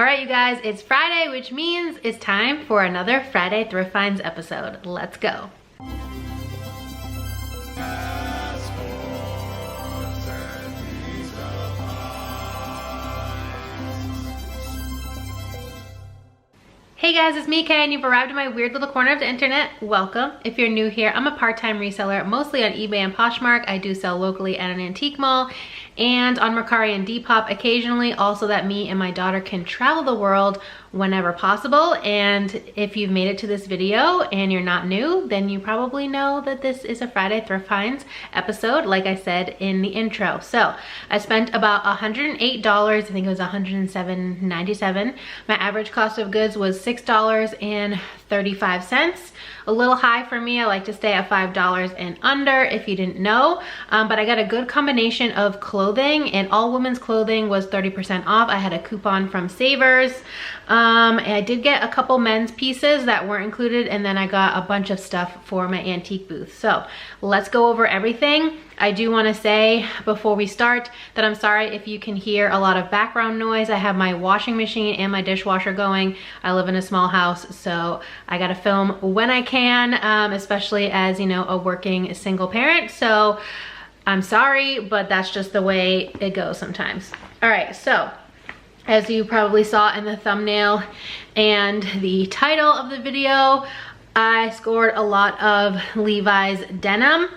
All right, you guys, it's Friday, which means it's time for another Friday Thrift Finds episode. Let's go. Hey guys, it's me, Kay, and you've arrived in my weird little corner of the internet. Welcome. If you're new here, I'm a part-time reseller, mostly on eBay and Poshmark. I do sell locally at an antique mall and on Mercari and Depop occasionally, also that me and my daughter can travel the world whenever possible. And if you've made it to this video and you're not new, then you probably know that this is a Friday Thrift Finds episode, like I said in the intro. So I spent about $108, I think it was $107.97. My average cost of goods was $6.35. A little high for me. I like to stay at $5 and under, if you didn't know. But I got a good combination of clothing, and all women's clothing was 30% off. I had a coupon from Savers. And I did get a couple men's pieces that weren't included, and then I got a bunch of stuff for my antique booth. So let's go over everything. I do want to say before we start that I'm sorry if you can hear a lot of background noise. I have my washing machine and my dishwasher going. I live in a small house, so I gotta film when I can, especially as, you know, a working single parent. So I'm sorry, but that's just the way it goes sometimes. All right, so as you probably saw in the thumbnail and the title of the video, I scored a lot of Levi's denim.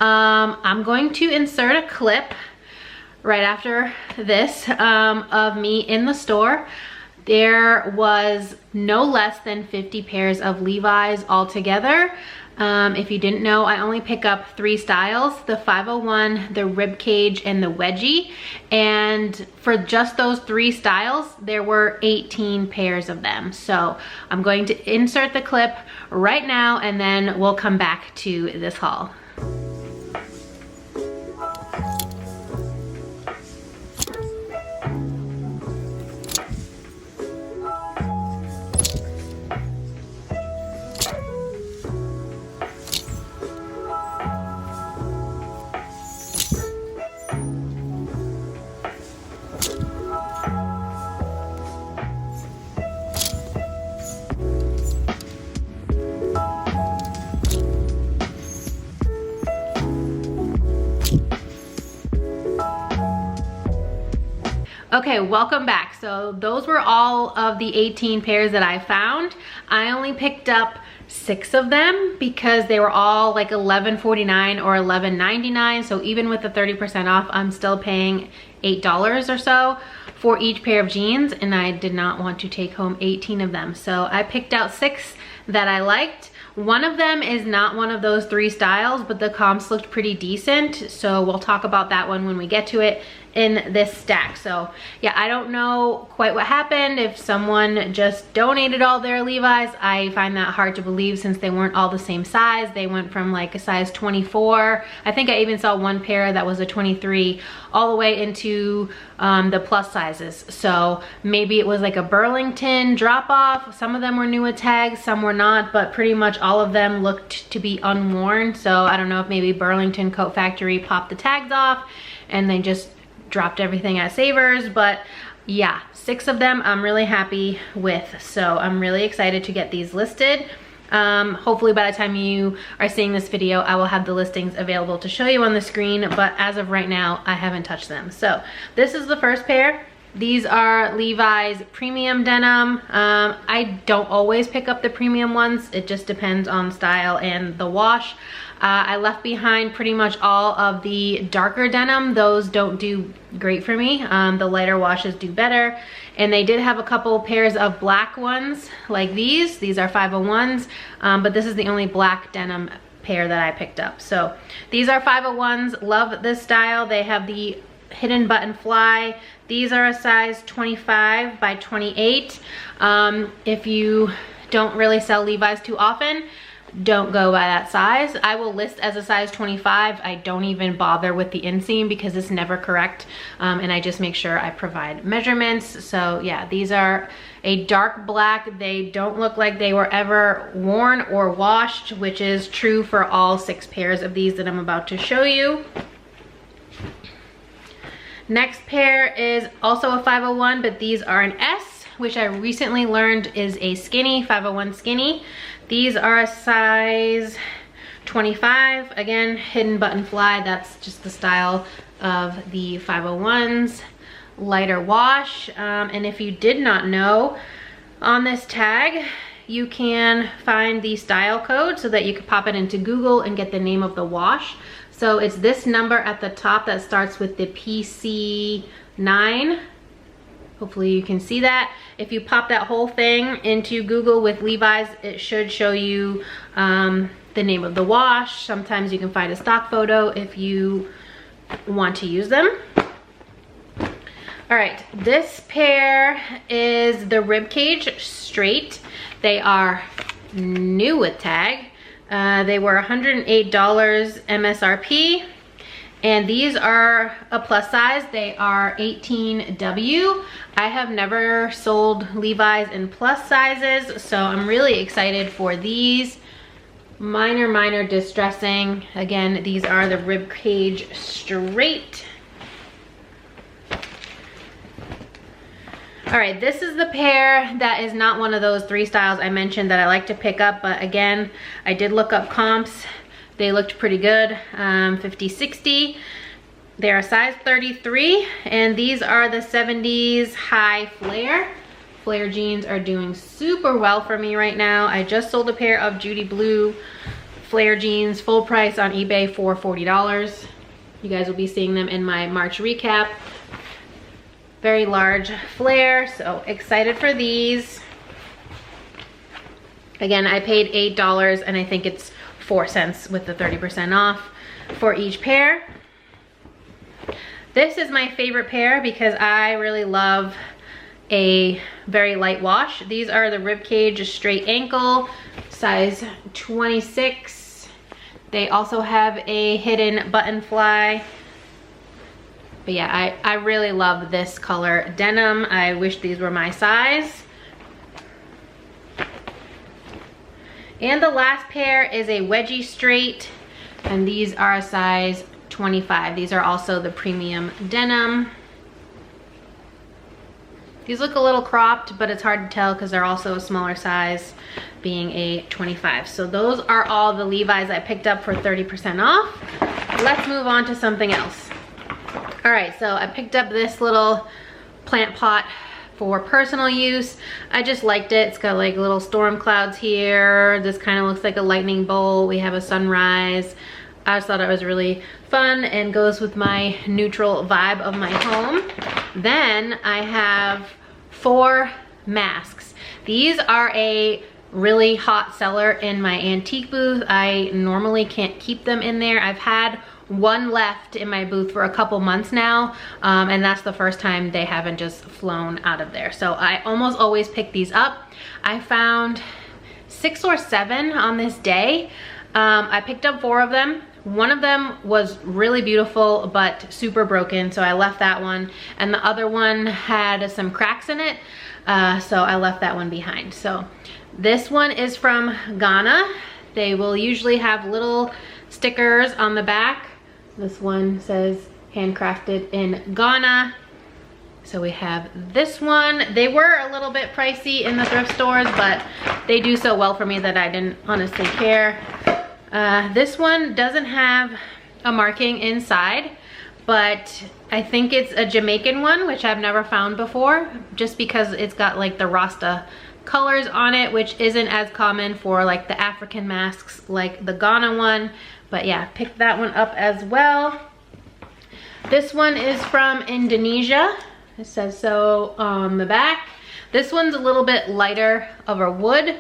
I'm going to insert a clip right after this of me in the store. There was no less than 50 pairs of Levi's altogether. If you didn't know, I only pick up 3 styles, the 501, the rib cage, and the wedgie. And for just those 3 styles, there were 18 pairs of them. So I'm going to insert the clip right now, and then we'll come back to this haul. Okay, welcome back. So those were all of the 18 pairs that I found. I only picked up 6 of them because they were all like $11.49 or $11.99. So even with the 30% off, I'm still paying $8 or so for each pair of jeans, and I did not want to take home 18 of them. So I picked out 6 that I liked. One of them is not one of those 3 styles, but the comps looked pretty decent. So we'll talk about that one when we get to it in this stack. So yeah, I don't know quite what happened, if someone just donated all their Levi's. I find that hard to believe since they weren't all the same size. They went from like a size 24. I think I even saw one pair that was a 23 all the way into the plus sizes. So maybe it was like a Burlington drop off. Some of them were new with tags, some were not, but pretty much all of them looked to be unworn. So I don't know if maybe Burlington Coat Factory popped the tags off and they just dropped everything at Savers. But yeah, 6 of them I'm really happy with. So I'm really excited to get these listed. Hopefully by the time you are seeing this video, I will have the listings available to show you on the screen, but as of right now, I haven't touched them. So this is the first pair. These are Levi's premium denim. I don't always pick up the premium ones. It just depends on style and the wash. I left behind pretty much all of the darker denim. Those don't do great for me. The lighter washes do better. And they did have a couple pairs of black ones like these. These are 501s, but this is the only black denim pair that I picked up. So these are 501s. Love this style. They have the hidden button fly. These are a size 25 by 28. If you don't really sell Levi's too often, don't go by that size. I will list as a size 25. I don't even bother with the inseam because it's never correct, and I just make sure I provide measurements. So yeah, these are a dark black. They don't look like they were ever worn or washed, which is true for all 6 pairs of these that I'm about to show you. Next pair is also a 501, but these are an S. which I recently learned is a skinny, 501 skinny. These are a size 25. Again, hidden button fly. That's just the style of the 501s. Lighter wash. And if you did not know, on this tag, you can find the style code so that you can pop it into Google and get the name of the wash. So it's this number at the top that starts with the PC9. Hopefully you can see that. If you pop that whole thing into Google with Levi's, it should show you the name of the wash. Sometimes you can find a stock photo if you want to use them. All right, this pair is the ribcage straight. They are new with tag. They were $108 MSRP, and these are a plus size. They are 18W. I have never sold Levi's in plus sizes, so I'm really excited for these. Minor distressing. Again, these are the ribcage straight. All right, this is the pair that is not one of those 3 styles I mentioned that I like to pick up, but again, I did look up comps. They looked pretty good, 50-60. They're a size 33, and these are the 70s high flare. Flare jeans are doing super well for me right now. I just sold a pair of Judy Blue flare jeans, full price on eBay for $40. You guys will be seeing them in my March recap. Very large flare, so excited for these. Again, I paid $8 and I think it's 4 cents with the 30% off for each pair. This is my favorite pair because I really love a very light wash. These are the ribcage straight ankle, size 26. They also have a hidden button fly. But yeah, I really love this color denim. I wish these were my size. And the last pair is a wedgie straight, and these are a size 25. These are also the premium denim. These look a little cropped, but it's hard to tell because they're also a smaller size, being a 25. So those are all the Levi's I picked up for 30% off. Let's move on to something else. All right, so I picked up this little plant pot for personal use. I just liked it. It's got like little storm clouds here. This kind of looks like a lightning bolt. We have a sunrise. I just thought it was really fun and goes with my neutral vibe of my home. Then I have 4 masks. These are a really hot seller in my antique booth. I normally can't keep them in there. I've had 1 left in my booth for a couple months now, and that's the first time they haven't just flown out of there. So I almost always pick these up. I found 6 or 7 on this day. I picked up 4 of them. One of them was really beautiful but super broken, so I left that one, and the other one had some cracks in it, so I left that one behind. So this one is from Ghana. They will usually have little stickers on the back. This one says handcrafted in Ghana. So we have this one. They were a little bit pricey in the thrift stores, but they do so well for me that I didn't honestly care. This one doesn't have a marking inside, but I think it's a Jamaican one, which I've never found before, just because it's got like the Rasta colors on it, which isn't as common for like the African masks like the Ghana one. But yeah, picked that one up as well. This one is from Indonesia. It says so on the back. This one's a little bit lighter of a wood,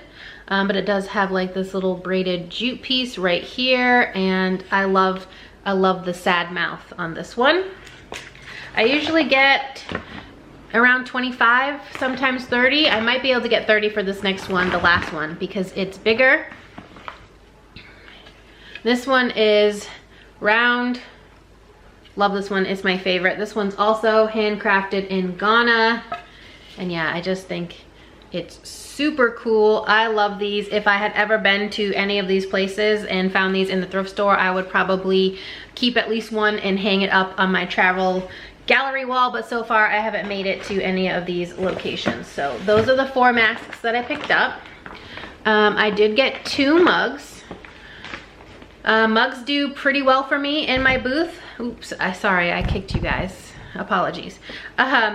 but it does have like this little braided jute piece right here, and I love the sad mouth on this one. I usually get around 25, sometimes 30. I might be able to get 30 for this next one, the last one, because it's bigger. This one is round. Love this one, it's my favorite. This one's also handcrafted in Ghana. And yeah, I just think it's super cool. I love these. If I had ever been to any of these places and found these in the thrift store, I would probably keep at least one and hang it up on my travel gallery wall, but so far I haven't made it to any of these locations. So those are the 4 masks that I picked up. I did get 2 mugs. Mugs do pretty well for me in my booth. Oops, sorry, I kicked you guys. Apologies.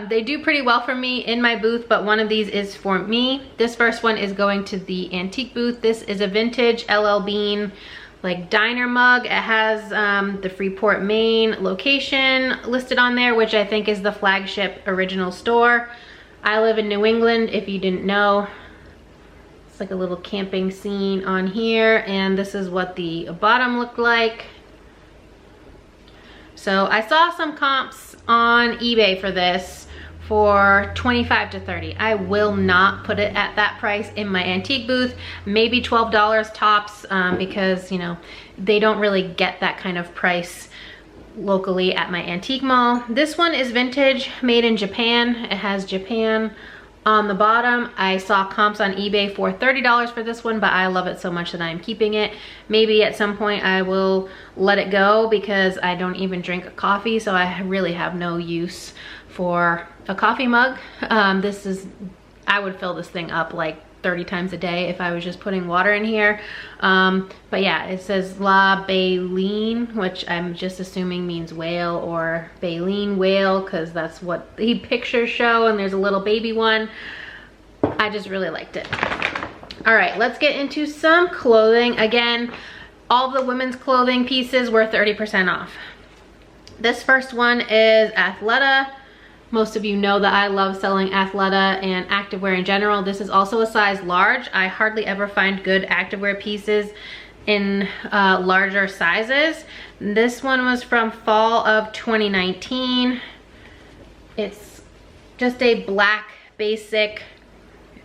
They do pretty well for me in my booth, but one of these is for me. This first one is going to the antique booth. This is a vintage LL Bean like diner mug. It has the Freeport, Maine location listed on there, which I think is the flagship original store. I live in New England, if you didn't know. It's like a little camping scene on here, and this is what the bottom looked like. So I saw some comps on eBay for this for 25 to 30. I will not put it at that price in my antique booth. Maybe $12 tops, because you know, they don't really get that kind of price locally at my antique mall. This one is vintage, made in Japan. It has Japan on the bottom. I saw comps on eBay for $30 for this one, but I love it so much that I'm keeping it. Maybe at some point I will let it go because I don't even drink coffee, so I really have no use for a coffee mug. I would fill this thing up like 30 times a day if I was just putting water in here. But yeah, it says La Baleen, which I'm just assuming means whale, or baleen whale, because that's what the pictures show, and there's a little baby one. I just really liked it. All right, let's get into some clothing. Again, all the women's clothing pieces were 30% off. This first one is Athleta. Most of you know that I love selling Athleta and activewear in general. This is also a size large. I hardly ever find good activewear pieces in larger sizes. This one was from fall of 2019. It's just a black basic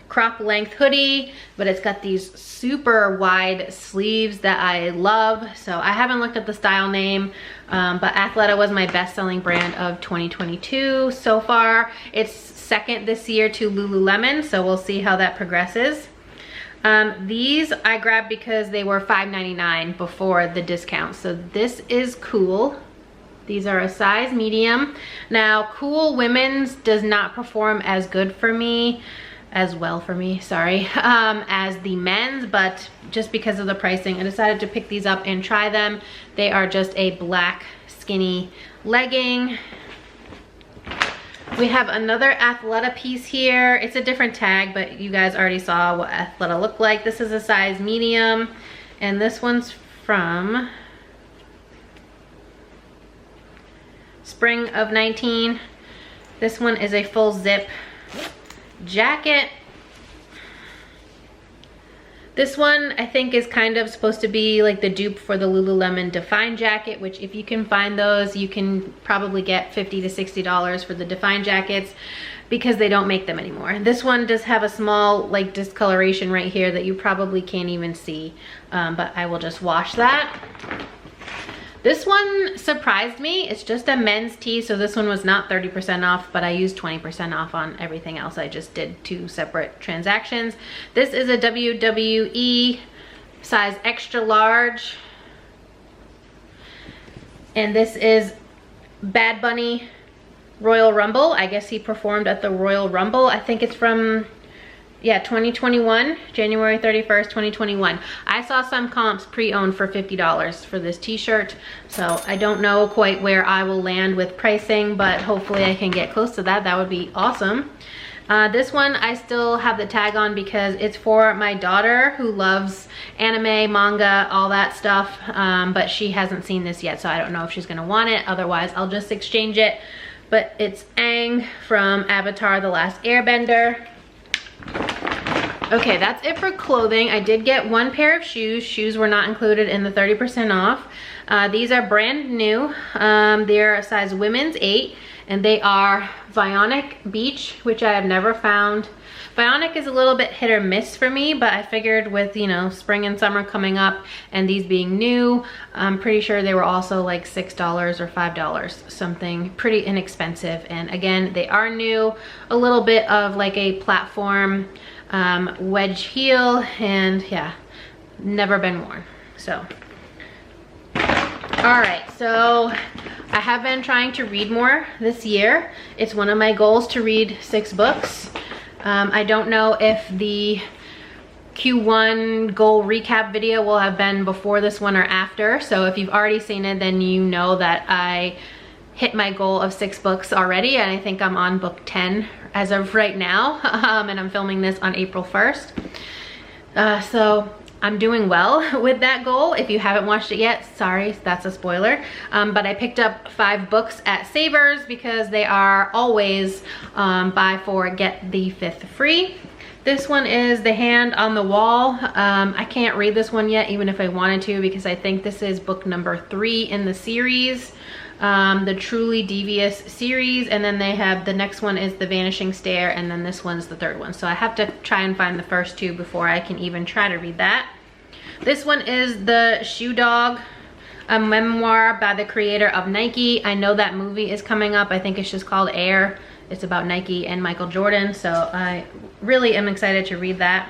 crop length hoodie, but it's got these super wide sleeves that I love. So I haven't looked at the style name, but Athleta was my best selling brand of 2022 so far. It's second this year to Lululemon, so we'll see how that progresses. These I grabbed because they were $5.99 before the discount. So this is cool. These are a size medium. Now, Cool Women's does not perform as well for me, as the men's, but just because of the pricing, I decided to pick these up and try them. They are just a black skinny legging. We have another Athleta piece here. It's a different tag, but you guys already saw what Athleta looked like. This is a size medium, and this one's from spring of 19. This one is a full zip jacket. This one I think is kind of supposed to be like the dupe for the Lululemon Define jacket, which if you can find those, you can probably get $50 to $60 for the Define jackets because they don't make them anymore. This one does have a small like discoloration right here that you probably can't even see, but I will just wash that. This one surprised me. It's just a men's tee, so this one was not 30% off, but I used 20% off on everything else. I just did 2 separate transactions. This is a WWE size extra large. And this is Bad Bunny Royal Rumble. I guess he performed at the Royal Rumble. I think it's from, yeah, 2021, January 31st, 2021. I saw some comps pre-owned for $50 for this t-shirt, so I don't know quite where I will land with pricing, but hopefully I can get close to that. That would be awesome. This one I still have the tag on because it's for my daughter who loves anime, manga, all that stuff, but she hasn't seen this yet, so I don't know if she's gonna want it. Otherwise, I'll just exchange it. But it's Aang from Avatar: The Last Airbender. Okay, that's it for clothing. I did get 1 pair of shoes. Shoes were not included in the 30% off. These are brand new. They're a size women's 8, and they are Vionic Beach, which I have never found. Vionic is a little bit hit or miss for me, but I figured with, you know, spring and summer coming up and these being new, I'm pretty sure they were also like $6 or $5, something pretty inexpensive. And again, they are new, a little bit of like a platform wedge heel, and yeah, never been worn. So all right, so I have been trying to read more this year. It's one of my goals to read 6 books. I don't know if the Q1 goal recap video will have been before this one or after. So if you've already seen it, then you know that I hit my goal of 6 books already, and I think I'm on book 10 as of right now. And I'm filming this on April 1st. So I'm doing well with that goal. If you haven't watched it yet, sorry, that's a spoiler. But I picked up 5 books at Savers because they are always buy 4, get the 5th free. This one is The Hand on the Wall. I can't read this one yet, even if I wanted to, because I think this is book number 3 in the series, the Truly Devious series. And then they have, the next one is The Vanishing Stair, and then this one's the 3rd one. So I have to try and find the first 2 before I can even try to read that. This one is The Shoe Dog, a memoir by the creator of Nike. I know that movie is coming up. I think it's just called Air. It's about Nike and Michael Jordan, so I really am excited to read that.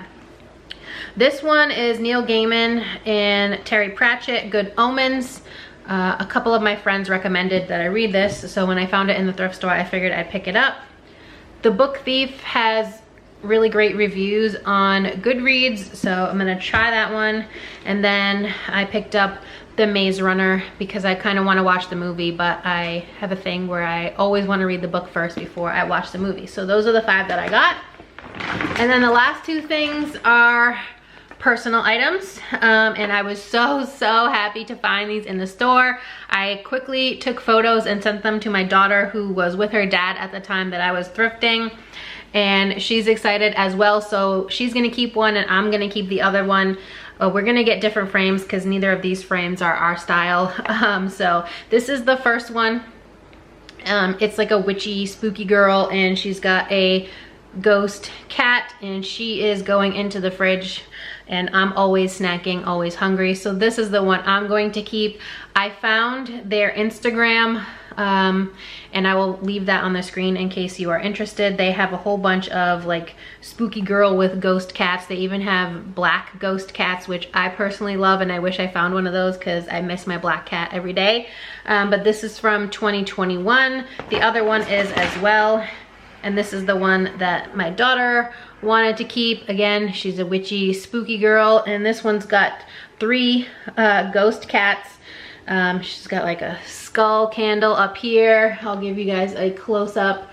This one is Neil Gaiman and Terry Pratchett, Good Omens. A couple of my friends recommended that I read this, so when I found it in the thrift store, I figured I'd pick it up. The Book Thief has really great reviews on Goodreads, so I'm gonna try that one. And then I picked up The Maze Runner because I kind of want to watch the movie, but I have a thing where I always want to read the book first before I watch the movie. So those are the 5 that I got. And then the last 2 things are personal items, and I was so happy to find these in the store. I quickly took photos and sent them to my daughter, who was with her dad at the time that I was thrifting, and she's excited as well. So she's gonna keep one and I'm gonna keep the other one. We're gonna get different frames because neither of these frames are our style. So this is the first one. It's like a witchy, spooky girl, and she's got a ghost cat, and she is going into the fridge, and I'm always snacking, always hungry. So this is the one I'm going to keep. I found their Instagram, and I will leave that on the screen in case you are interested. They have a whole bunch of like spooky girl with ghost cats. They even have black ghost cats, which I personally love, and I wish I found one of those because I miss my black cat every day. But this is from 2021. The other one is as well, and this is the one that my daughter wanted to keep. Again, she's a witchy, spooky girl, and this one's got 3 ghost cats. She's got like a skull candle up here. I'll give you guys a close-up.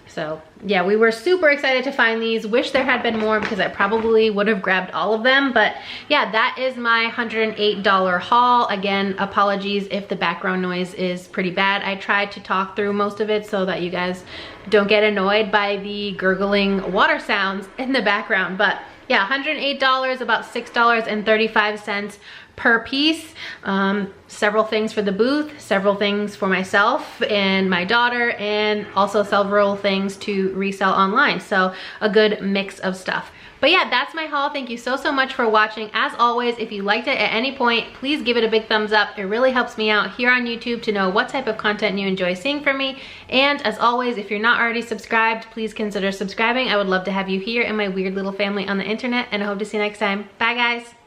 So yeah, we were super excited to find these. Wish there had been more because I probably would have grabbed all of them. But yeah, that is my $108 haul. Again, apologies if the background noise is pretty bad. I tried to talk through most of it so that you guys don't get annoyed by the gurgling water sounds in the background. But yeah, $108, about $6.35 per piece. Several things for the booth, several things for myself and my daughter, and also several things to resell online. So a good mix of stuff. But yeah, that's my haul. Thank you so much for watching. As always, if you liked it at any point, please give it a big thumbs up. It really helps me out here on YouTube to know what type of content you enjoy seeing from me. And as always, if you're not already subscribed, please consider subscribing. I would love to have you here in my weird little family on the internet, and I hope to see you next time. Bye guys.